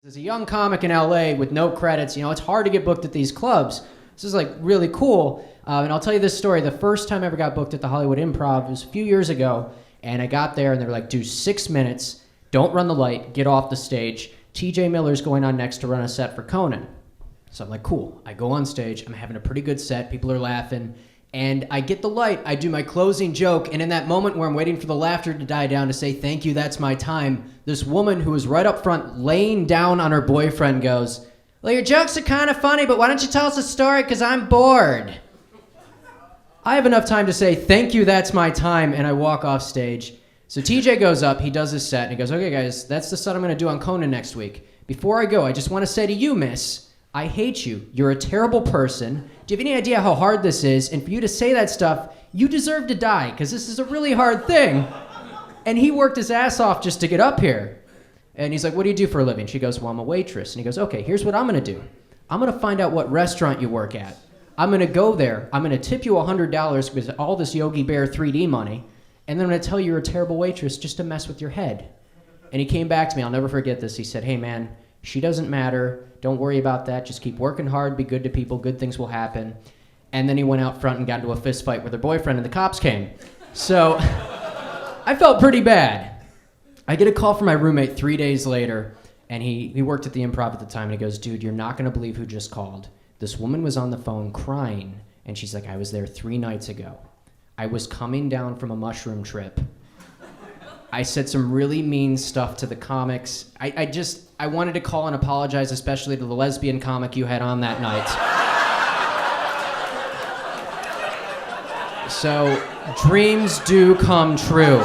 As a young comic in LA with no credits, it's hard to get booked at these clubs. This is like really cool. And I'll tell you this story. The first time I ever got booked at the Hollywood Improv was a few years ago. And I got there and they were like, do 6 minutes, don't run the light, get off the stage. TJ Miller's going on next to run a set for Conan. So I'm like, cool. I go on stage, I'm having a pretty good set, people are laughing. And I get the light, I do my closing joke, and in that moment where I'm waiting for the laughter to die down to say, thank you, that's my time, this woman who was right up front laying down on her boyfriend goes, well, your jokes are kind of funny, but why don't you tell us a story, because I'm bored. I have enough time to say, thank you, that's my time, and I walk off stage. So TJ goes up, he does his set, and he goes, okay guys, that's the set I'm going to do on Conan next week. Before I go, I just want to say to you, miss, I hate you. You're a terrible person. Do you have any idea how hard this is? And for you to say that stuff, you deserve to die, because this is a really hard thing. And he worked his ass off just to get up here. And he's like, what do you do for a living? She goes, well, I'm a waitress. And he goes, okay, here's what I'm going to do. I'm going to find out what restaurant you work at. I'm going to go there. I'm going to tip you $100 because all this Yogi Bear 3D money. And then I'm going to tell you you're a terrible waitress just to mess with your head. And he came back to me. I'll never forget this. He said, hey, man, she doesn't matter. Don't worry about that. Just keep working hard. Be good to people. Good things will happen. And then he went out front and got into a fist fight with her boyfriend, and the cops came. So I felt pretty bad. I get a call from my roommate 3 days later, and he worked at the Improv at the time, and he goes, dude, you're not going to believe who just called. This woman was on the phone crying, and she's like, I was there 3 nights ago. I was coming down from a mushroom trip. I said some really mean stuff to the comics. I wanted to call and apologize, especially to the lesbian comic you had on that night. So, dreams do come true.